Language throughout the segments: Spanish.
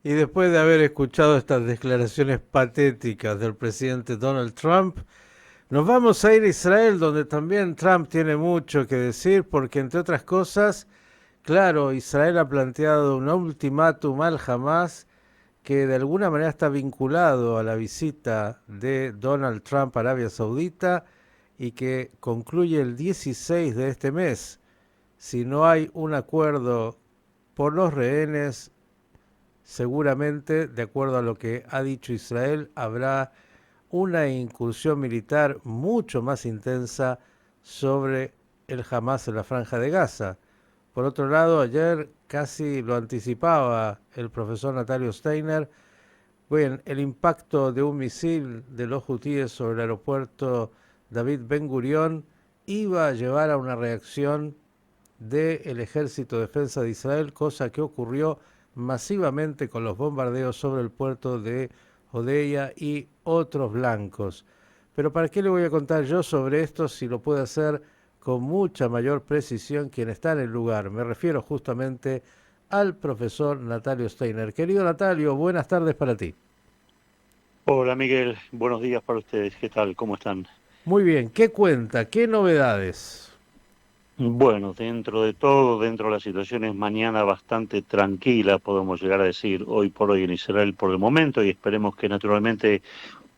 Y después de haber escuchado estas declaraciones patéticas del presidente Donald Trump, nos vamos a ir a Israel, donde también Trump tiene mucho que decir, porque entre otras cosas, claro, Israel ha planteado un ultimátum al Hamas que de alguna manera está vinculado a la visita de Donald Trump a Arabia Saudita y que concluye el 16 de este mes. Si no hay un acuerdo por los rehenes, seguramente, de acuerdo a lo que ha dicho Israel, habrá una incursión militar mucho más intensa sobre el Hamas en la Franja de Gaza. Por otro lado, ayer casi lo anticipaba el profesor Natalio Steiner, bien, el impacto de un misil de los hutíes sobre el aeropuerto David Ben Gurión iba a llevar a una reacción del Ejército de Defensa de Israel, cosa que ocurrió masivamente con los bombardeos sobre el puerto de Odeya y otros blancos. Pero ¿para qué le voy a contar yo sobre esto si lo puede hacer con mucha mayor precisión quien está en el lugar? Me refiero justamente al profesor Natalio Steiner. Querido Natalio, buenas tardes para ti. Hola Miguel, buenos días para ustedes. ¿Qué tal? ¿Cómo están? Muy bien, ¿qué cuenta? ¿Qué novedades? Bueno, dentro de todo, dentro de la situación es mañana bastante tranquila, podemos llegar a decir, hoy por hoy en Israel por el momento, y esperemos que naturalmente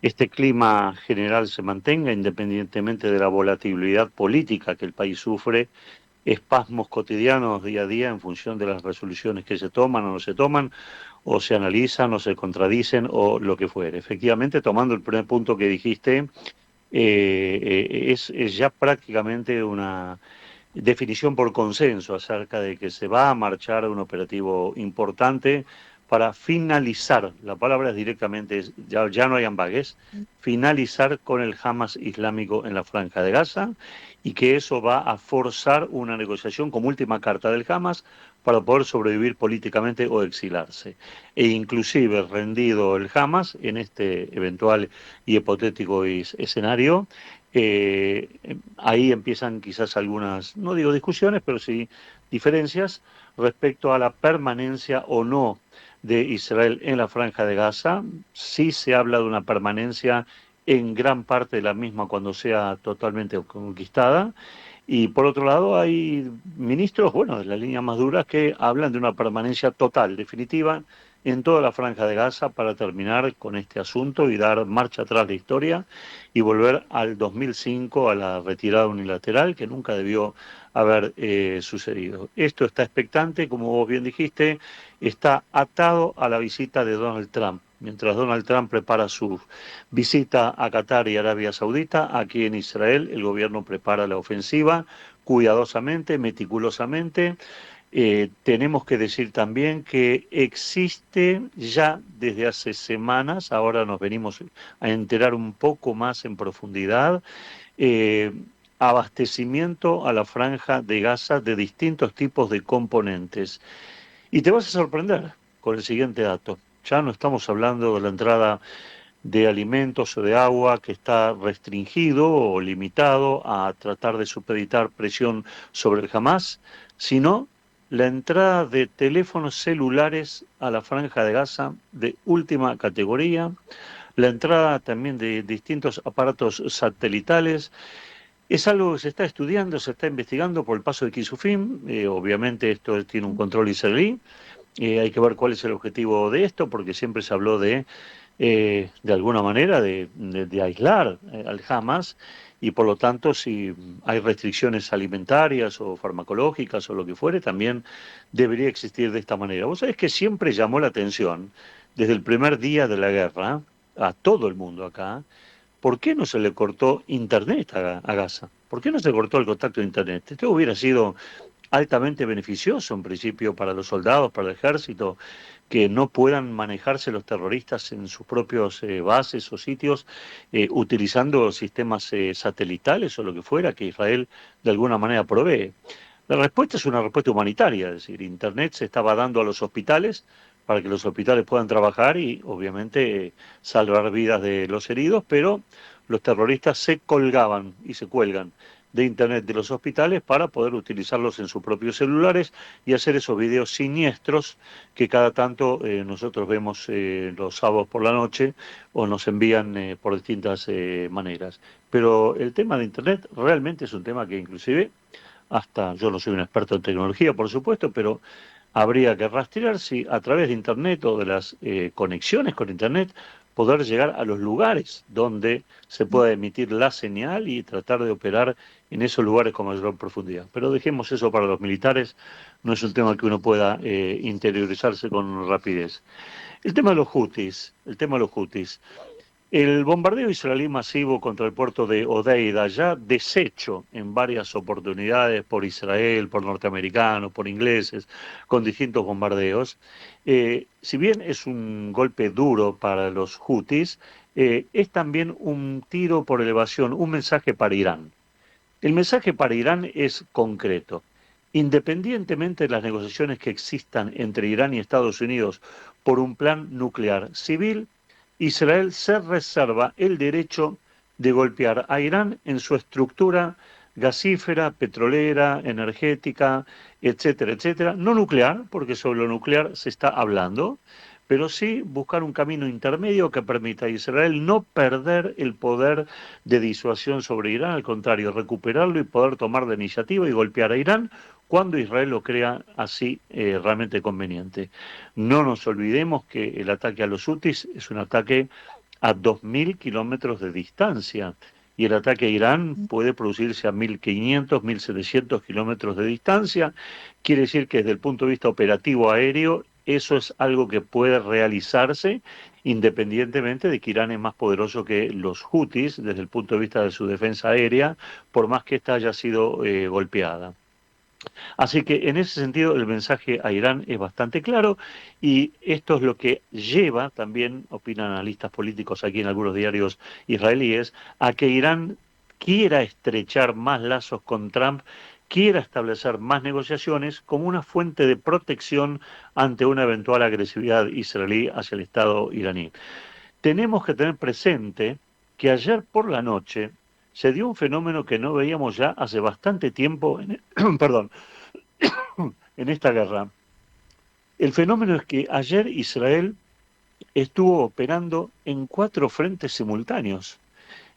este clima general se mantenga independientemente de la volatilidad política que el país sufre, espasmos cotidianos día a día en función de las resoluciones que se toman o no se toman, o se analizan o se contradicen o lo que fuere. Efectivamente, tomando el primer punto que dijiste, es ya prácticamente una definición por consenso acerca de que se va a marchar un operativo importante para finalizar, la palabra es directamente, ya no hay ambagues, finalizar con el Hamas islámico en la Franja de Gaza y que eso va a forzar una negociación como última carta del Hamas para poder sobrevivir políticamente o exilarse. E inclusive rendido el Hamas en este eventual y hipotético escenario, ahí empiezan quizás algunas, no digo discusiones, pero sí diferencias respecto a la permanencia o no de Israel en la Franja de Gaza. Sí se habla de una permanencia en gran parte de la misma cuando sea totalmente conquistada. Y por otro lado hay ministros, bueno, de la línea más dura que hablan de una permanencia total, definitiva, en toda la Franja de Gaza para terminar con este asunto y dar marcha atrás de la historia y volver al 2005, a la retirada unilateral que nunca debió haber sucedido. Esto está expectante, como vos bien dijiste, está atado a la visita de Donald Trump. Mientras Donald Trump prepara su visita a Qatar y Arabia Saudita, aquí en Israel el gobierno prepara la ofensiva cuidadosamente, meticulosamente. Tenemos que decir también que existe ya desde hace semanas, ahora nos venimos a enterar un poco más en profundidad, eh, abastecimiento a la franja de Gaza de distintos tipos de componentes. Y te vas a sorprender con el siguiente dato. Ya no estamos hablando de la entrada de alimentos o de agua que está restringido o limitado a tratar de supeditar presión sobre el Hamas, sino la entrada de teléfonos celulares a la franja de Gaza de última categoría, la entrada también de distintos aparatos satelitales. Es algo que se está estudiando, se está investigando por el paso de Kisufim. Obviamente esto tiene un control israelí. Hay que ver cuál es el objetivo de esto, porque siempre se habló de alguna manera, de aislar al Hamas y por lo tanto si hay restricciones alimentarias o farmacológicas o lo que fuere, también debería existir de esta manera. Vos sabés que siempre llamó la atención, desde el primer día de la guerra, a todo el mundo acá, ¿por qué no se le cortó Internet a Gaza? ¿Por qué no se cortó el contacto de Internet? Esto hubiera sido altamente beneficioso en principio para los soldados, para el ejército, que no puedan manejarse los terroristas en sus propios bases o sitios utilizando sistemas satelitales o lo que fuera que Israel de alguna manera provee. La respuesta es una respuesta humanitaria, es decir, Internet se estaba dando a los hospitales para que los hospitales puedan trabajar y obviamente salvar vidas de los heridos, pero los terroristas se colgaban y se cuelgan de Internet de los hospitales para poder utilizarlos en sus propios celulares y hacer esos videos siniestros que cada tanto nosotros vemos los sábados por la noche o nos envían por distintas maneras. Pero el tema de Internet realmente es un tema que inclusive, hasta yo no soy un experto en tecnología, por supuesto, pero habría que rastrear si a través de Internet o de las conexiones con Internet poder llegar a los lugares donde se pueda emitir la señal y tratar de operar en esos lugares con mayor profundidad. Pero dejemos eso para los militares, no es un tema que uno pueda interiorizarse con rapidez. El tema de los Houthis. El bombardeo israelí masivo contra el puerto de Odeida, ya deshecho en varias oportunidades por Israel, por norteamericanos, por ingleses, con distintos bombardeos, si bien es un golpe duro para los Houthis, es también un tiro por elevación, un mensaje para Irán. El mensaje para Irán es concreto. Independientemente de las negociaciones que existan entre Irán y Estados Unidos por un plan nuclear civil, Israel se reserva el derecho de golpear a Irán en su estructura gasífera, petrolera, energética, etcétera, etcétera. No nuclear, porque sobre lo nuclear se está hablando, pero sí buscar un camino intermedio que permita a Israel no perder el poder de disuasión sobre Irán, al contrario, recuperarlo y poder tomar la iniciativa y golpear a Irán cuando Israel lo crea así realmente conveniente. No nos olvidemos que el ataque a los Houthis es un ataque a 2.000 kilómetros de distancia y el ataque a Irán puede producirse a 1.500, 1.700 kilómetros de distancia. Quiere decir que desde el punto de vista operativo aéreo, eso es algo que puede realizarse independientemente de que Irán es más poderoso que los Houthis desde el punto de vista de su defensa aérea, por más que ésta haya sido golpeada. Así que en ese sentido el mensaje a Irán es bastante claro y esto es lo que lleva, también opinan analistas políticos aquí en algunos diarios israelíes, a que Irán quiera estrechar más lazos con Trump, quiera establecer más negociaciones como una fuente de protección ante una eventual agresividad israelí hacia el Estado iraní. Tenemos que tener presente que ayer por la noche se dio un fenómeno que no veíamos ya hace bastante tiempo perdón, en esta guerra. El fenómeno es que ayer Israel estuvo operando en 4 frentes simultáneos,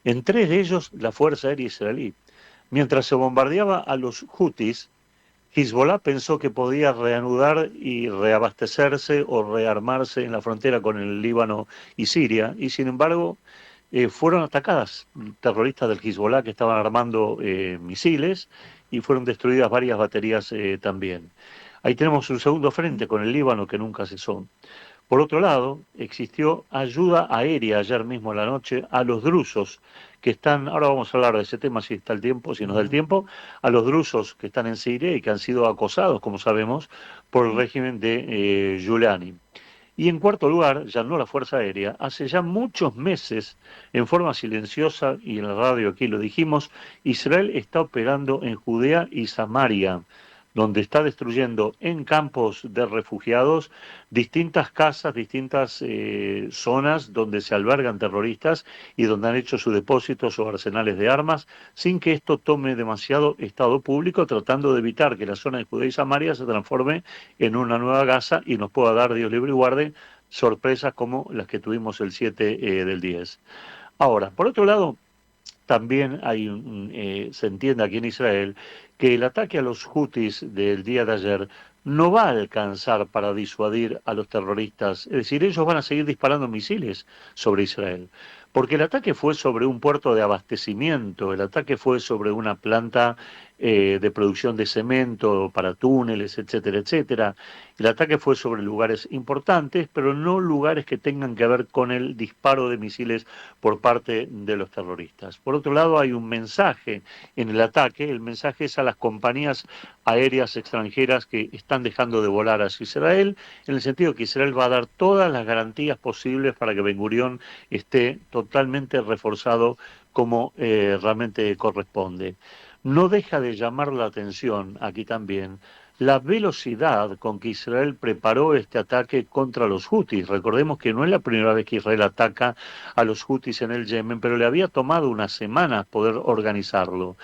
en 3 de ellos la Fuerza Aérea Israelí. Mientras se bombardeaba a los Houthis, Hezbollah pensó que podía reanudar y reabastecerse o rearmarse en la frontera con el Líbano y Siria, y sin embargo fueron atacadas terroristas del Hezbollah que estaban armando misiles y fueron destruidas varias baterías también. Ahí tenemos un segundo frente con el Líbano que nunca cesó. Por otro lado, existió ayuda aérea ayer mismo en la noche a los drusos que están, ahora vamos a hablar de ese tema si está el tiempo, si nos da el tiempo, a los drusos que están en Siria y que han sido acosados, como sabemos, por el régimen de Giuliani. Y en cuarto lugar, ya no la Fuerza Aérea, hace ya muchos meses, en forma silenciosa, y en la radio aquí lo dijimos, Israel está operando en Judea y Samaria, donde está destruyendo en campos de refugiados distintas casas, distintas zonas donde se albergan terroristas y donde han hecho sus depósitos o arsenales de armas, sin que esto tome demasiado estado público, tratando de evitar que la zona de Judea y Samaria se transforme en una nueva Gaza y nos pueda dar, Dios libre y guarde, sorpresas como las que tuvimos el 7 del 10. Ahora, por otro lado, también se entiende aquí en Israel que el ataque a los Houthis del día de ayer no va a alcanzar para disuadir a los terroristas, es decir, ellos van a seguir disparando misiles sobre Israel, porque el ataque fue sobre un puerto de abastecimiento, el ataque fue sobre una planta de producción de cemento para túneles, etcétera, etcétera. El ataque fue sobre lugares importantes, pero no lugares que tengan que ver con el disparo de misiles por parte de los terroristas. Por otro lado, hay un mensaje en el ataque, el mensaje es a las compañías aéreas extranjeras que están dejando de volar hacia Israel, en el sentido que Israel va a dar todas las garantías posibles para que Ben Gurión esté totalmente reforzado como realmente corresponde. No deja de llamar la atención aquí también la velocidad con que Israel preparó este ataque contra los Houthis. Recordemos que no es la primera vez que Israel ataca a los Houthis en el Yemen, pero le había tomado unas semanas poder organizarlo.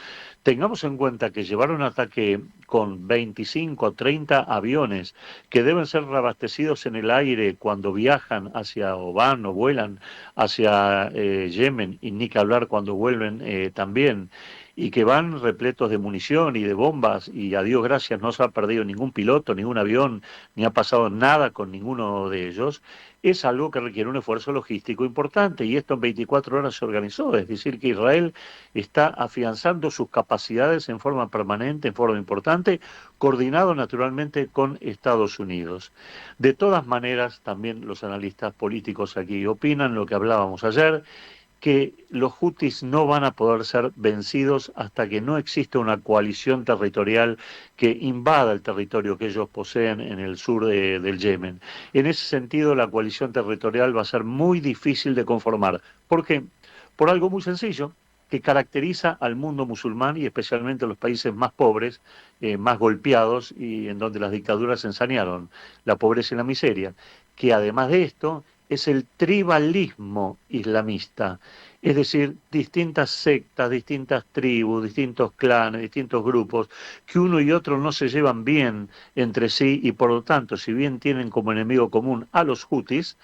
Tengamos en cuenta que llevar un ataque con 25 o 30 aviones que deben ser reabastecidos en el aire cuando viajan hacia o van o vuelan hacia Yemen, y ni que hablar cuando vuelven también, y que van repletos de munición y de bombas, y a Dios gracias no se ha perdido ningún piloto, ningún avión, ni ha pasado nada con ninguno de ellos, es algo que requiere un esfuerzo logístico importante, y esto en 24 horas se organizó. Es decir, que Israel está afianzando sus capacidades en forma permanente, en forma importante, coordinado naturalmente con Estados Unidos. De todas maneras, también los analistas políticos aquí opinan lo que hablábamos ayer, que los hutis no van a poder ser vencidos hasta que no exista una coalición territorial que invada el territorio que ellos poseen en el sur del Yemen. En ese sentido, la coalición territorial va a ser muy difícil de conformar. ¿Por qué? Por algo muy sencillo que caracteriza al mundo musulmán y especialmente a los países más pobres, más golpeados y en donde las dictaduras ensañaron la pobreza y la miseria, que además de esto es el tribalismo islamista, es decir, distintas sectas, distintas tribus, distintos clanes, distintos grupos, que uno y otro no se llevan bien entre sí y por lo tanto, si bien tienen como enemigo común a los hutis,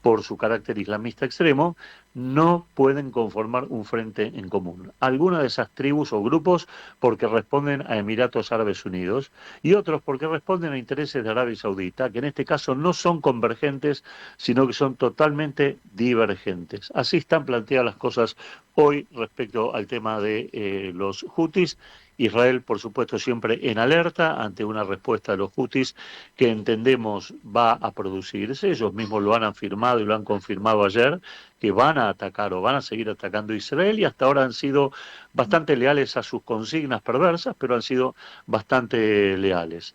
por su carácter islamista extremo, no pueden conformar un frente en común. Algunas de esas tribus o grupos porque responden a Emiratos Árabes Unidos y otros porque responden a intereses de Arabia Saudita, que en este caso no son convergentes, sino que son totalmente divergentes. Así están planteadas las cosas hoy respecto al tema de los hutis. Israel, por supuesto, siempre en alerta ante una respuesta de los hutis que entendemos va a producirse. Ellos mismos lo han afirmado y lo han confirmado ayer, que van a atacar o van a seguir atacando a Israel, y hasta ahora han sido bastante leales a sus consignas perversas, pero han sido bastante leales.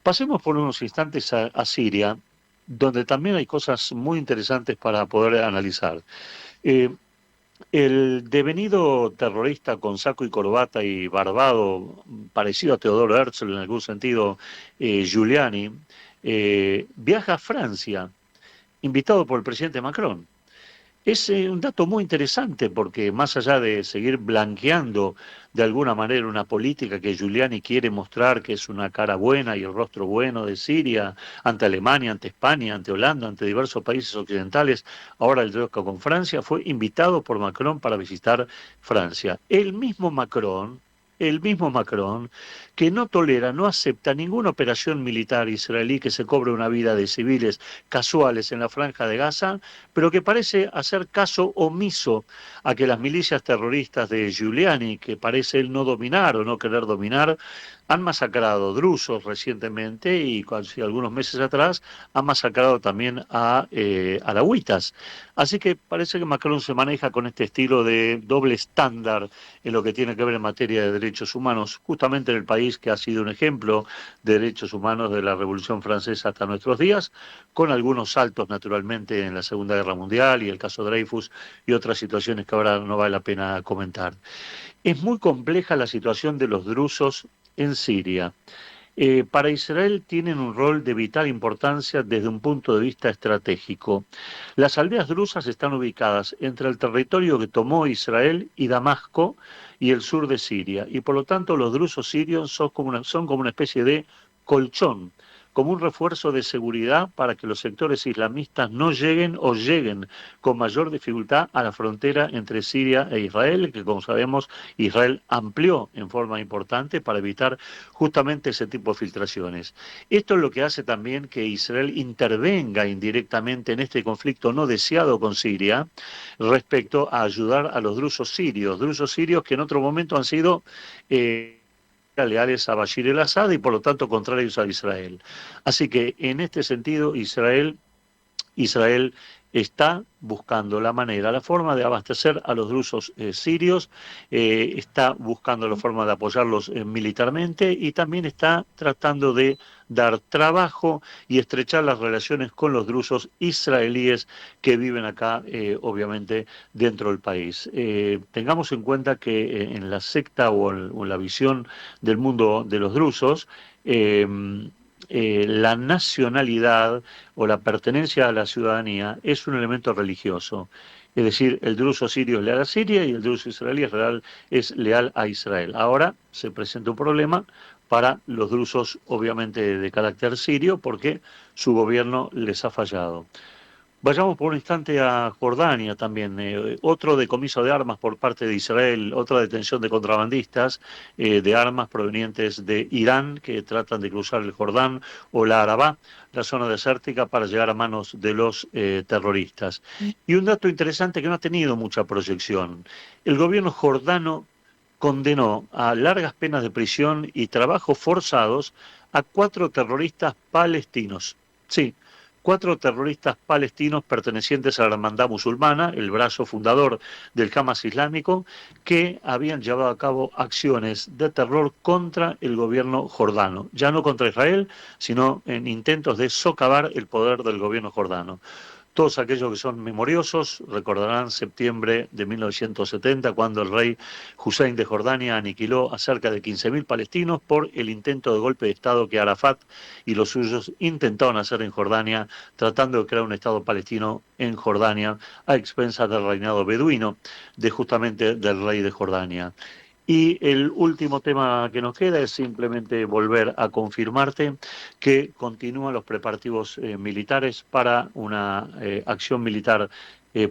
Pasemos por unos instantes a Siria, donde también hay cosas muy interesantes para poder analizar. Eh, el devenido terrorista con saco y corbata y barbado, parecido a Teodoro Herzl en algún sentido, Giuliani, viaja a Francia, invitado por el presidente Macron. Es un dato muy interesante porque más allá de seguir blanqueando de alguna manera una política que Giuliani quiere mostrar que es una cara buena y el rostro bueno de Siria ante Alemania, ante España, ante Holanda, ante diversos países occidentales, ahora el troca con Francia, fue invitado por Macron para visitar Francia. El mismo Macron, que no tolera, no acepta ninguna operación militar israelí que se cobre una vida de civiles casuales en la franja de Gaza, pero que parece hacer caso omiso a que las milicias terroristas de Giuliani, que parece él no dominar o no querer dominar, han masacrado drusos recientemente y algunos meses atrás han masacrado también a alawitas. Así que parece que Macron se maneja con este estilo de doble estándar en lo que tiene que ver en materia de derechos humanos, justamente en el país que ha sido un ejemplo de derechos humanos de la Revolución Francesa hasta nuestros días, con algunos saltos naturalmente en la Segunda Guerra Mundial y el caso Dreyfus y otras situaciones que ahora no vale la pena comentar. Es muy compleja la situación de los drusos en Siria. Para Israel tienen un rol de vital importancia desde un punto de vista estratégico. Las aldeas drusas están ubicadas entre el territorio que tomó Israel y Damasco y el sur de Siria, y por lo tanto los drusos sirios son como una especie de colchón, como un refuerzo de seguridad para que los sectores islamistas no lleguen o lleguen con mayor dificultad a la frontera entre Siria e Israel, que como sabemos Israel amplió en forma importante para evitar justamente ese tipo de filtraciones. Esto es lo que hace también que Israel intervenga indirectamente en este conflicto no deseado con Siria respecto a ayudar a los drusos sirios que en otro momento han sido leales a Bashir el-Assad y por lo tanto contrarios a Israel. Así que en este sentido Israel está buscando la manera, la forma de abastecer a los drusos sirios, está buscando la forma de apoyarlos militarmente y también está tratando de dar trabajo y estrechar las relaciones con los drusos israelíes que viven acá, obviamente, dentro del país. Tengamos en cuenta que en la secta o en la visión del mundo de los drusos, la nacionalidad o la pertenencia a la ciudadanía es un elemento religioso. Es decir, el druso sirio es leal a Siria y el druso israelí es leal a Israel. Ahora se presenta un problema para los drusos, obviamente de carácter sirio, porque su gobierno les ha fallado. Vayamos por un instante a Jordania también. Otro decomiso de armas por parte de Israel, otra detención de contrabandistas de armas provenientes de Irán que tratan de cruzar el Jordán o la Arabá, la zona desértica, para llegar a manos de los terroristas. Y un dato interesante que no ha tenido mucha proyección. El gobierno jordano condenó a largas penas de prisión y trabajos forzados a 4 terroristas palestinos. Sí, 4 terroristas palestinos pertenecientes a la Hermandad Musulmana, el brazo fundador del Hamas islámico, que habían llevado a cabo acciones de terror contra el gobierno jordano, ya no contra Israel, sino en intentos de socavar el poder del gobierno jordano. Todos aquellos que son memoriosos recordarán septiembre de 1970, cuando el rey Hussein de Jordania aniquiló a cerca de 15.000 palestinos por el intento de golpe de Estado que Arafat y los suyos intentaron hacer en Jordania, tratando de crear un Estado palestino en Jordania a expensas del reinado beduino de justamente del rey de Jordania. Y el último tema que nos queda es simplemente volver a confirmarte que continúan los preparativos militares para una acción militar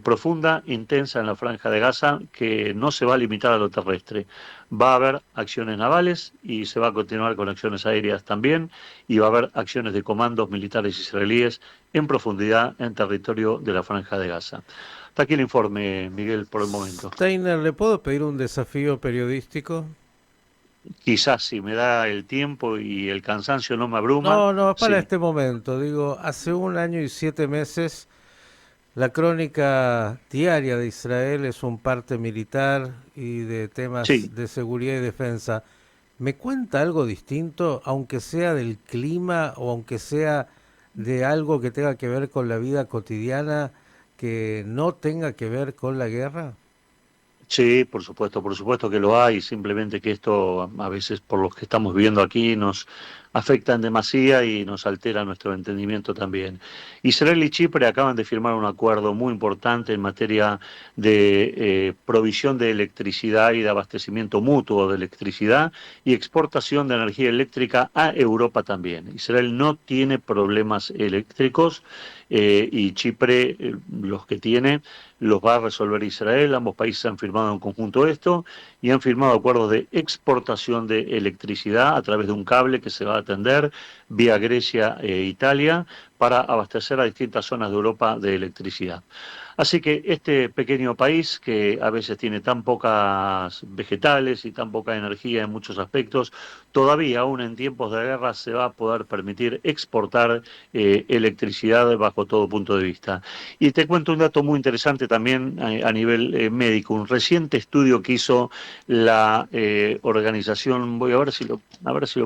profunda, intensa en la Franja de Gaza, que no se va a limitar a lo terrestre. Va a haber acciones navales y se va a continuar con acciones aéreas también, y va a haber acciones de comandos militares israelíes en profundidad en territorio de la Franja de Gaza. Hasta aquí el informe, Miguel, por el momento. Steiner, ¿le puedo pedir un desafío periodístico? Quizás si me da el tiempo y el cansancio no me abruma, No, no, es para sí, este momento. Digo, hace 1 año y 7 meses la crónica diaria de Israel es un parte militar y de temas sí. de seguridad y defensa. ¿Me cuenta algo distinto, aunque sea del clima o aunque sea de algo que tenga que ver con la vida cotidiana, que no tenga que ver con la guerra? Sí, por supuesto que lo hay, simplemente que esto a veces por lo que estamos viviendo aquí nos afecta en demasía y nos altera nuestro entendimiento también. Israel y Chipre acaban de firmar un acuerdo muy importante en materia de provisión de electricidad y de abastecimiento mutuo de electricidad y exportación de energía eléctrica a Europa también. Israel no tiene problemas eléctricos y Chipre los que tiene los va a resolver Israel. Ambos países han firmado en conjunto esto y han firmado acuerdos de exportación de electricidad a través de un cable que se va a atender vía Grecia e Italia para abastecer a distintas zonas de Europa de electricidad. Así que este pequeño país, que a veces tiene tan pocas vegetales y tan poca energía en muchos aspectos, todavía aún en tiempos de guerra se va a poder permitir exportar electricidad bajo todo punto de vista. Y te cuento un dato muy interesante también a nivel médico. Un reciente estudio que hizo la organización, voy a ver si lo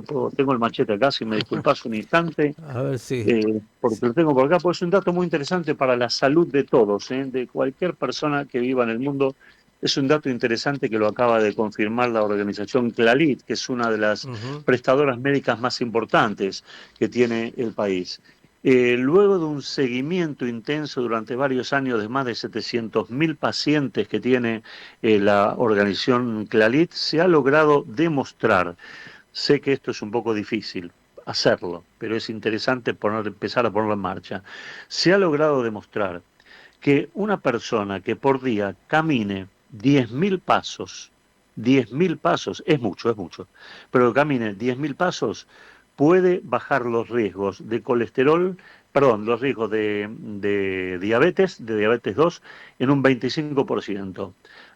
puedo, tengo el machete acá, si me disculpas un instante, A ver si... porque lo tengo por acá, pues es un dato muy interesante para la salud de todos, de cualquier persona que viva en el mundo. Es un dato interesante que lo acaba de confirmar la organización Clalit, que es una de las Ujú. prestadoras médicas más importantes que tiene el país. Luego de un seguimiento intenso durante varios años de más de 700.000 pacientes que tiene la organización Clalit, se ha logrado demostrar. Sé que esto es un poco difícil hacerlo, pero es interesante empezar a ponerlo en marcha. Se ha logrado demostrar que una persona que por día camine 10.000 pasos, 10.000 pasos, es mucho, pero que camine 10.000 pasos puede bajar los riesgos de colesterol, perdón, los riesgos de diabetes 2, en un 25%.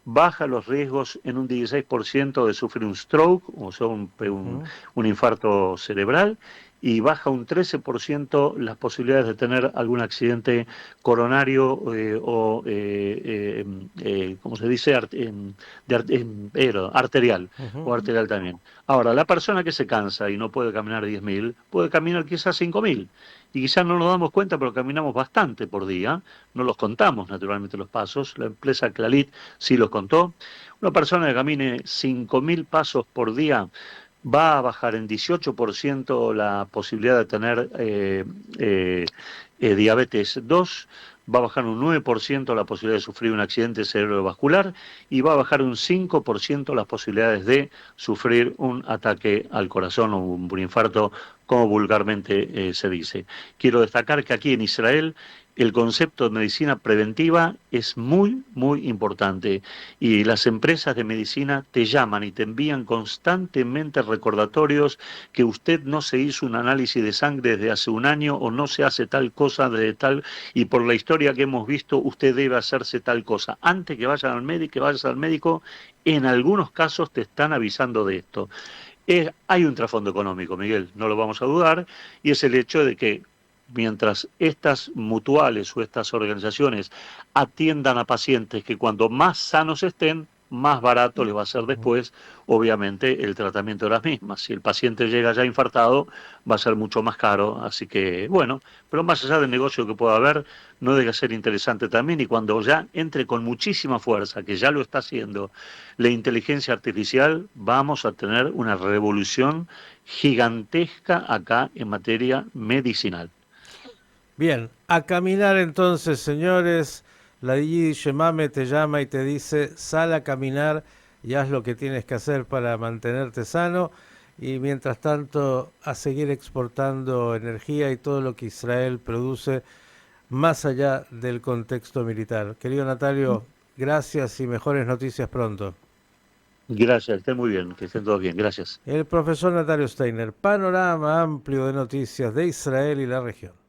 Baja los riesgos en un 16% de sufrir un stroke, o sea, Ujú. un infarto cerebral, y baja un 13% las posibilidades de tener algún accidente coronario ¿cómo se dice? Arterial, Ujú. o arterial también. Ahora, la persona que se cansa y no puede caminar 10.000, puede caminar quizás 5.000. Y quizás no nos damos cuenta, pero caminamos bastante por día. No los contamos naturalmente los pasos. La empresa Clalit sí los contó. Una persona que camine 5.000 pasos por día va a bajar en 18% la posibilidad de tener diabetes 2, va a bajar un 9% la posibilidad de sufrir un accidente cerebrovascular y va a bajar un 5% las posibilidades de sufrir un ataque al corazón o un infarto, como vulgarmente se dice. Quiero destacar que aquí en Israel el concepto de medicina preventiva es muy, muy importante y las empresas de medicina te llaman y te envían constantemente recordatorios que usted no se hizo un análisis de sangre desde hace un año o no se hace tal cosa desde tal, y por la historia que hemos visto usted debe hacerse tal cosa. Antes que vayas al médico, en algunos casos te están avisando de esto. Hay un trasfondo económico, Miguel, no lo vamos a dudar, y es el hecho de que mientras estas mutuales o estas organizaciones atiendan a pacientes que cuando más sanos estén, más barato les va a ser después, obviamente, el tratamiento de las mismas. Si el paciente llega ya infartado, va a ser mucho más caro. Así que, bueno, pero más allá del negocio que pueda haber, no deja de ser interesante también. Y cuando ya entre con muchísima fuerza, que ya lo está haciendo, la inteligencia artificial, vamos a tener una revolución gigantesca acá en materia medicinal. Bien, a caminar entonces, señores. La Yiddish Mame te llama y te dice, sal a caminar y haz lo que tienes que hacer para mantenerte sano. Y mientras tanto, a seguir exportando energía y todo lo que Israel produce más allá del contexto militar. Querido Natalio, gracias y mejores noticias pronto. Gracias, estén muy bien, que estén todos bien, gracias. El profesor Natalio Steiner, panorama amplio de noticias de Israel y la región.